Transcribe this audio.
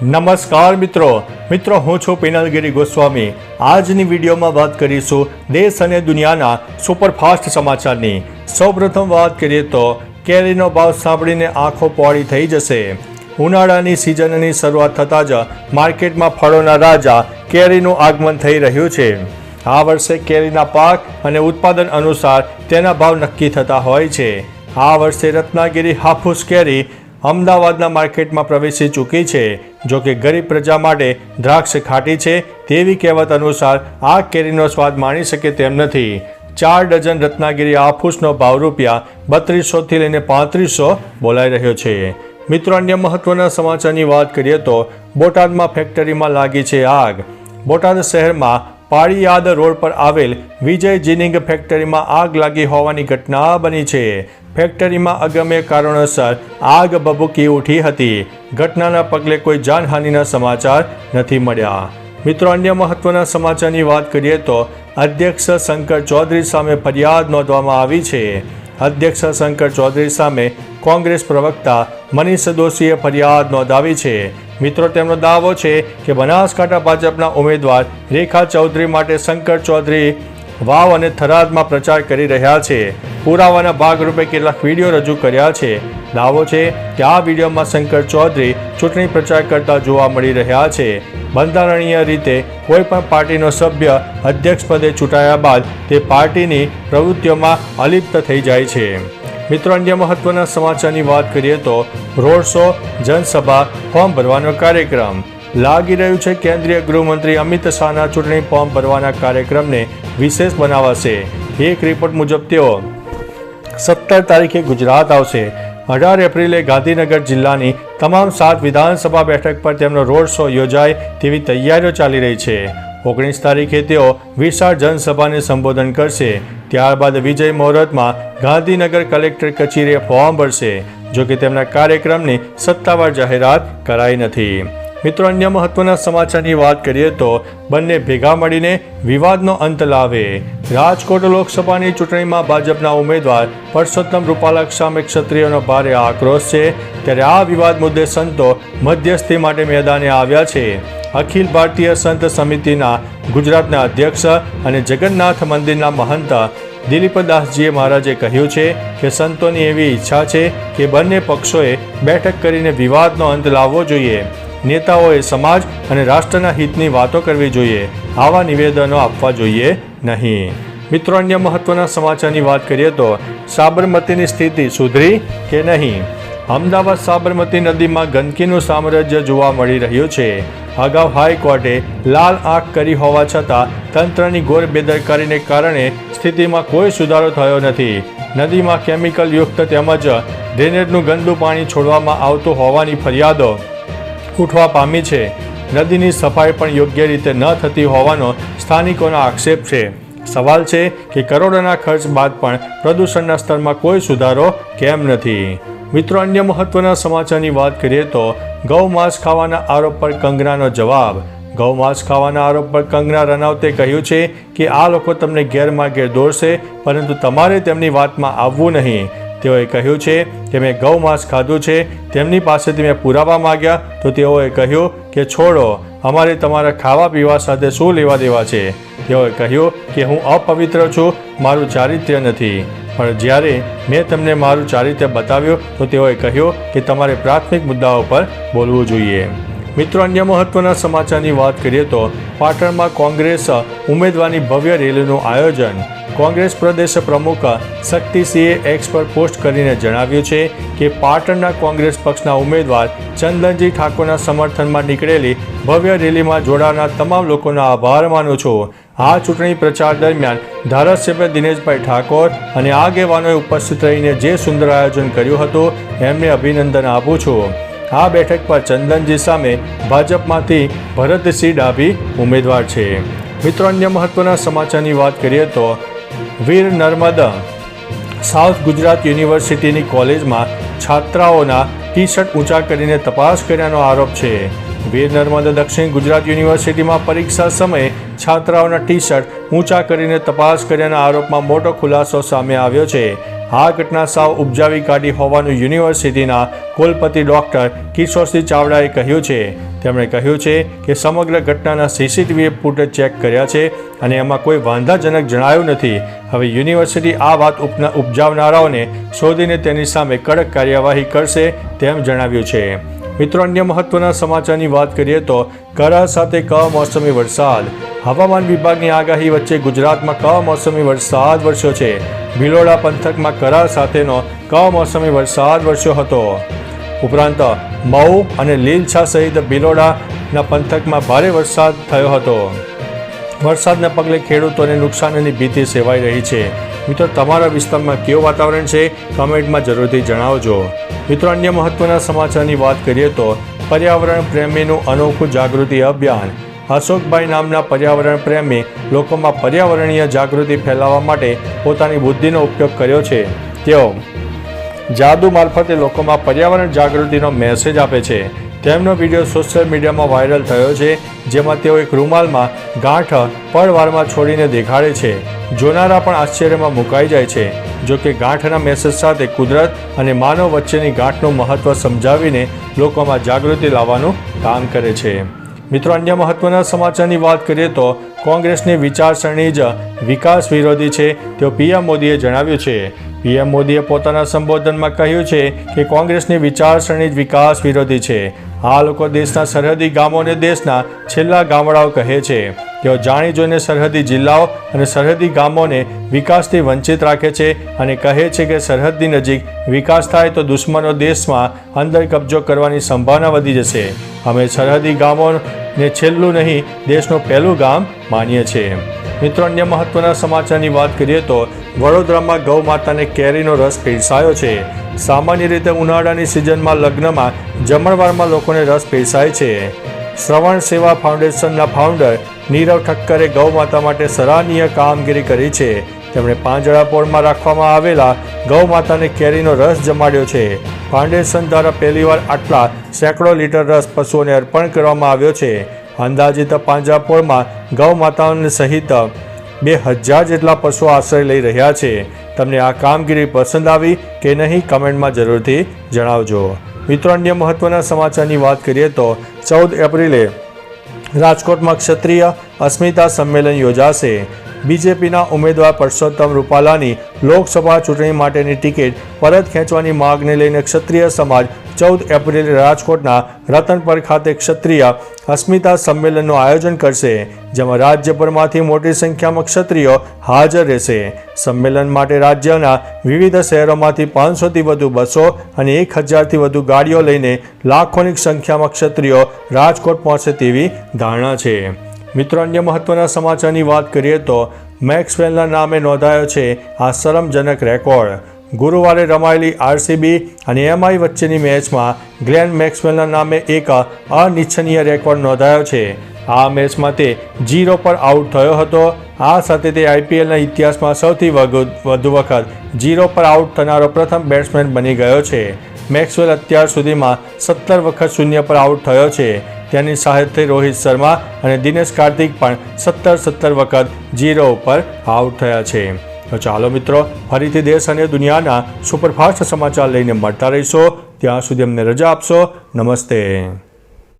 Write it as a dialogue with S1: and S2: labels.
S1: નમસ્કાર મિત્રો હું છું પિનલગીરી ગોસ્વામી। આજની વિડીયોમાં વાત કરીશું દેશ અને દુનિયાના સુપરફાસ્ટ સમાચારની। સૌપ્રથમ વાત કરીએ તો કેરીનો ભાવ સાંભળીને આંખો પહોળી થઈ જશે। ઉનાળાની સિઝનની શરૂઆત થતાં જ માર્કેટમાં ફળોના રાજા કેરીનું આગમન થઈ રહ્યું છે। આ વર્ષે કેરીના પાક અને ઉત્પાદન અનુસાર તેના ભાવ નક્કી થતા હોય છે। આ વર્ષે રત્નાગીરી હાફૂસ કેરી અમદાવાદના માર્કેટમાં પ્રવેશી ચૂકી છે। જો કે ગરીબ પ્રજા માટે દ્રાક્ષ ખાટી છે તેવી કહેવત અનુસાર આ કેરીનો સ્વાદ માણી શકે તેમ નથી। 4 ડઝન રત્નાગીરી હાફૂસનો ભાવ ₹3200 થી લઈને 3500 બોલાઈ રહ્યો છે। મિત્રો, અન્ય મહત્વના સમાચારની વાત કરીએ તો બોટાદમાં ફેક્ટરીમાં લાગી છે આગ। બોટાદ શહેરમાં પાળીયાદ રોડ પર આવેલ વિજય જીનિંગ ફેક્ટરીમાં આગ લાગી હોવાની ઘટના બની છે। ફેક્ટરીમાં અગમ્ય કારણોસર આગ ભભૂકી ઉઠી હતી। ઘટનાના પગલે કોઈ જાનહાનિના સમાચાર નથી મળ્યા। મિત્રો, અન્ય મહત્વના સમાચારની વાત કરીએ તો અધ્યક્ષ શંકર ચૌધરી સામે ફરિયાદ નોંધવામાં આવી છે। અધ્યક્ષ શંકર ચૌધરી સામે કોંગ્રેસ પ્રવક્તા મનીષ દોશીએ ફરિયાદ નોંધાવી છે। મિત્રો, તેમનો દાવો છે કે બનાસકાંઠા ભાજપના ઉમેદવાર રેખા ચૌધરી માટે શંકર ચૌધરી વાવ અને થરાદમાં પ્રચાર કરી રહ્યા છે। પુરાવાના ભાગરૂપે કેટલાક વિડીયો રજૂ કર્યા છે। દાવો છે કે આ વિડીયોમાં શંકર ચૌધરી ચૂંટણી પ્રચાર કરતા જોવા મળી રહ્યા છે। બંધારણીય રીતે કોઈ પણ પાર્ટીનો સભ્ય અધ્યક્ષ પદે ચૂંટાયા બાદ તે પાર્ટીની પ્રવૃત્તિઓમાં અલિપ્ત થઈ જાય છે। મિત્રો, અન્ય મહત્વના સમાચારની વાત કરીએ તો રોડ શો, જનસભા, ફોર્મ ભરવાનો કાર્યક્રમ લાગી રહ્યું છે। કેન્દ્રીય ગૃહમંત્રી અમિત શાહના ચૂંટણી ફોર્મ ભરવાના કાર્યક્રમને વિશેષ બનાવાશે। એક રિપોર્ટ મુજબ તેઓ 17 તારીખે ગુજરાત આવશે। 18 એપ્રિલે ગાંધીનગર જિલ્લાની તમામ 7 વિધાનસભા બેઠક પર તેમનો રોડ શો યોજાય તેવી તૈયારીઓ ચાલી રહી છે। 19 તારીખે તેઓ વિશાળ જનસભાને સંબોધન કરશે। ત્યારબાદ વિજય મુહૂર્તમાં ગાંધીનગર કલેક્ટર કચેરીએ ફોર્મ ભરશે। જોકે તેમના કાર્યક્રમની સત્તાવાર જાહેરાત કરાઈ નથી। મિત્રો, અન્ય મહત્વના સમાચારની વાત કરીએ તો બંને ભેગા મળીને વિવાદનો અંત લાવે। રાજકોટ લોકસભાની ચૂંટણીમાં ભાજપના ઉમેદવાર પરસોત્તમ રૂપાલા સામે ક્ષત્રિયોનો ભારે આક્રોશ છે। ત્યારે આ વિવાદ મુદ્દે સંતો મધ્યસ્થી માટે મેદાને આવ્યા છે। અખિલ ભારતીય સંત સમિતિના ગુજરાતના અધ્યક્ષ અને જગન્નાથ મંદિરના મહંત દિલીપદાસજીએ મહારાજે કહ્યું છે કે સંતોની એવી ઈચ્છા છે કે બંને પક્ષોએ બેઠક કરીને વિવાદનો અંત લાવવો જોઈએ। નેતાઓએ સમાજ અને રાષ્ટ્રના હિતની વાતો કરવી જોઈએ। આવા નિવેદનો આપવા જોઈએ નહીં। મિત્રો, અન્ય મહત્વના સમાચારની વાત કરીએ તો સાબરમતીની સ્થિતિ સુધરી કે નહીં? અમદાવાદ સાબરમતી નદીમાં ગંદકીનું સામ્રાજ્ય જોવા મળી રહ્યું છે। અગાઉ હાઈકોર્ટે લાલ આંખ કરી હોવા છતાં તંત્રની ઘોર બેદરકારીને કારણે સ્થિતિમાં કોઈ સુધારો થયો નથી। નદીમાં કેમિકલયુક્ત તેમજ ડ્રેનેજનું ગંદુ પાણી છોડવામાં આવતું હોવાની ફરિયાદો ઉઠવા પામી છે। નદીની સફાઈ પણ યોગ્ય રીતે ન થતી હોવાનો સ્થાનિકોનો આક્ષેપ છે। સવાલ છે કે કરોડોના ખર્ચ બાદ પણ પ્રદૂષણના સ્તરમાં કોઈ સુધારો કેમ નથી? મિત્રો, અન્ય મહત્વના સમાચારની વાત કરીએ તો ગૌમાંસ ખાવાના આરોપ પર કંગનાનો જવાબ। ગૌમાંસ ખાવાના આરોપ પર કંગના રનૌતે કહ્યું છે કે આ લોકો તમને ગેરમાર્ગે દોરશે, પરંતુ તમારે તેમની વાતમાં આવવું નહીં। તેઓએ કહ્યું છે કે મેં ગૌમાંસ ખાધું છે। તેમની પાસેથી મેં પુરાવા માંગ્યા તો તેઓએ કહ્યું કે છોડો, અમારે તમારા ખાવા પીવા સાથે શું લેવા દેવા છે? તેઓએ કહ્યું કે હું અપવિત્ર છું, મારું ચારિત્ર્ય નથી। પણ જ્યારે મેં તમને મારું ચારિત્ર્ય બતાવ્યું તો તેઓએ કહ્યું કે તમારે પ્રાથમિક મુદ્દાઓ પર બોલવું જોઈએ। મિત્રો, અન્ય મહત્વના સમાચારની વાત કરીએ તો પાટણમાં કોંગ્રેસ ઉમેદવારની ભવ્ય રેલીનું આયોજન। કોંગ્રેસ પ્રદેશ પ્રમુખ શક્તિસિંહે એક્સ પર પોસ્ટ કરીને જણાવ્યું છે કે પાટણના કોંગ્રેસ પક્ષના ઉમેદવાર ચંદનજી ઠાકોરના સમર્થનમાં નીકળેલી ભવ્ય રેલીમાં જોડાનાર તમામ લોકોનો આભાર માનું છું। આ ચૂંટણી પ્રચાર દરમિયાન ધારાસભ્ય દિનેશભાઈ ઠાકોર અને આગેવાનોએ ઉપસ્થિત રહીને જે સુંદર આયોજન કર્યું હતું એમને અભિનંદન આપું છું। આ બેઠક પર ચંદનજી સામે ભાજપમાંથી ભરતસિંહ ડાભી ઉમેદવાર છે। મિત્રો, અન્ય મહત્વના સમાચારની વાત કરીએ તો વીર નર્મદ સાઉથ ગુજરાત યુનિવર્સિટીની કોલેજમાં છાત્રાઓના ટી-શર્ટ ઊંચા કરીને તપાસ કર્યાનો આરોપ છે। વીર નર્મદ દક્ષિણ ગુજરાત યુનિવર્સિટીમાં પરીક્ષા સમયે છાત્રાઓના ટી-શર્ટ ઊંચા કરીને તપાસ કર્યાના આરોપમાં મોટો ખુલાસો સામે આવ્યો છે। આ ઘટના સાવ ઉપજાવી કાઢી હોવાનું યુનિવર્સિટીના કુલપતિ ડૉક્ટર કિશોરસિંહ ચાવડાએ કહ્યું છે. તેમણે કહ્યું છે કે સમગ્ર ઘટનાના સીસીટીવી ફૂટેજ ચેક કર્યા છે અને એમાં કોઈ વાંધાજનક જણાયું નથી. હવે યુનિવર્સિટી આ વાત ઉપજાવનારાઓને શોધીને તેની સામે કડક કાર્યવાહી કરશે તેમ જણાવ્યું છે. મિત્રો, અન્ય મહત્વના સમાચારની વાત કરીએ તો કરા સાથે કમોસમી વરસાદ. હવામાન વિભાગની આગાહી વચ્ચે ગુજરાતમાં કમોસમી વરસાદ વરસ્યો છે. ભિલોડા પંથકમાં કરા સાથેનો કમોસમી વરસાદ વરસ્યો હતો. ઉપરાંત મઉ અને લીલછા સહિત ભિલોડાના પંથકમાં ભારે વરસાદ થયો હતો. વરસાદના પગલે ખેડૂતોને નુકસાનની ભીતિ સેવાઈ રહી છે. મિત્રો, તમારા વિસ્તારમાં કેવું વાતાવરણ છે કમેન્ટમાં જરૂરથી જણાવજો. મિત્રો, અન્ય મહત્વના સમાચારની વાત કરીએ તો પર્યાવરણ પ્રેમીનું અનોખું જાગૃતિ અભિયાન. અશોકભાઈ નામના પર્યાવરણ પ્રેમી લોકોમાં પર્યાવરણીય જાગૃતિ ફેલાવવા માટે પોતાની બુદ્ધિનો ઉપયોગ કર્યો છે. તેઓ જાદુ મારફતે લોકોમાં પર્યાવરણ જાગૃતિનો મેસેજ આપે છે. તેમનો વિડીયો સોશિયલ મીડિયામાં વાયરલ થયો છે, જેમાં તેઓ એક રૂમાલમાં ગાંઠ પળવારમાં છોડીને દેખાડે છે. જોનારા પણ આશ્ચર્યમાં મુકાઈ જાય છે. જો કે ગાંઠના મેસેજ સાથે કુદરત અને માનવ વચ્ચેની ગાંઠનું મહત્વ સમજાવીને લોકોમાં જાગૃતિ લાવવાનું કામ કરે છે. મિત્રો, અન્ય મહત્વના સમાચારની વાત કરીએ તો કોંગ્રેસની વિચારસરણી જ વિકાસ વિરોધી છે તેવું પીએમ મોદીએ જણાવ્યું છે. પીએમ મોદીએ પોતાના સંબોધનમાં કહ્યું છે કે કોંગ્રેસની વિચારસરણી જ વિકાસ વિરોધી છે. આ લોકો દેશના સરહદી ગામોને દેશના છેલ્લા ગામડાઓ કહે છે. તેઓ જાણી જોઈને સરહદી જિલ્લાઓ અને સરહદી ગામોને વિકાસથી વંચિત રાખે છે અને કહે છે કે સરહદની નજીક વિકાસ થાય તો દુશ્મનો દેશમાં અંદર કબજો કરવાની સંભાવના વધી જશે. અમે સરહદી ગામોને છેલ્લું નહીં, દેશનું પહેલું ગામ માનીએ છીએ. મિત્રો, અન્ય મહત્વના સમાચારની વાત કરીએ તો વડોદરામાં ગૌ માતાને કેરીનો રસ પીરસાયો છે. સામાન્ય રીતે ઉનાળાની સિઝનમાં લગ્નમાં જમણવારમાં લોકોને રસ પીરસાય છે. શ્રવણ સેવા ફાઉન્ડેશનના ફાઉન્ડર નીરવ ઠક્કરે ગૌ માતા માટે સરાહનીય કામગીરી કરી છે. તેમણે પાંજરાપોળમાં રાખવામાં આવેલા ગૌ માતાને કેરીનો રસ જમાડ્યો છે. ફાઉન્ડેશન દ્વારા પહેલીવાર આટલા સેંકડો લીટર રસ પશુઓને અર્પણ કરવામાં આવ્યો છે. અંદાજિત પાંજરાપોળમાં ગૌ માતાઓને સહિત 2000 જેટલા પશુઓ આશ્રય લઈ રહ્યા છે. તમને આ કામગીરી પસંદ આવી કે નહીં કમેન્ટમાં જરૂરથી જણાવજો. મિત્રો, અન્ય મહત્વના સમાચારની વાત કરીએ તો 14 એપ્રિલે રાજકોટમાં ક્ષત્રિય અસ્મિતા સંમેલન યોજાશે. બીજેપીના ઉમેદવાર પરસોત્તમ રૂપાલાની લોકસભા ચૂંટણી માટેની ટિકિટ પરત ખેંચવાની માગને લઈને ક્ષત્રિય સમાજ 14 એપ્રિલે રાજકોટના રતનપર ખાતે ક્ષત્રિય અસ્મિતા સંમેલનનું આયોજન કરશે, જેમાં રાજ્યભરમાંથી મોટી સંખ્યામાં ક્ષત્રિયો હાજર રહેશે. સંમેલન માટે રાજ્યના વિવિધ શહેરોમાંથી 500થી વધુ બસો અને 1000થી વધુ ગાડીઓ લઈને લાખોની સંખ્યામાં ક્ષત્રિયો રાજકોટ પહોંચે તેવી ધારણા છે. મિત્રો, અન્ય મહત્વના સમાચારની વાત કરીએ તો મેક્સવેલના નામે નોંધાયો છે આ શરમજનક રેકોર્ડ. ગુરુવારે રમાયેલી આરસીબી અને એમઆઈ વચ્ચેની મેચમાં ગ્લેન મેક્સવેલના નામે એક અનિચ્છનીય રેકોર્ડ નોંધાયો છે. આ મેચમાં તે 0 પર આઉટ થયો હતો. આ સાથે તે આઈપીએલના ઇતિહાસમાં સૌથી વધુ વખત 0 પર આઉટ થનારો પ્રથમ બેટ્સમેન બની ગયો છે. મેક્સવેલ અત્યાર સુધીમાં 17 વખત 0 પર આઉટ થયો છે. તેની સાથે રોહિત શર્મા અને દિનેશ કાર્તિક પણ 17 વખત 0 ઉપર આઉટ થયા છે. તો ચાલો મિત્રો, ફરીથી દેશ અને દુનિયાના સુપરફાસ્ટ સમાચાર લઈને મળતા રહીશો. ત્યાં સુધી અમને રજા આપશો. નમસ્તે.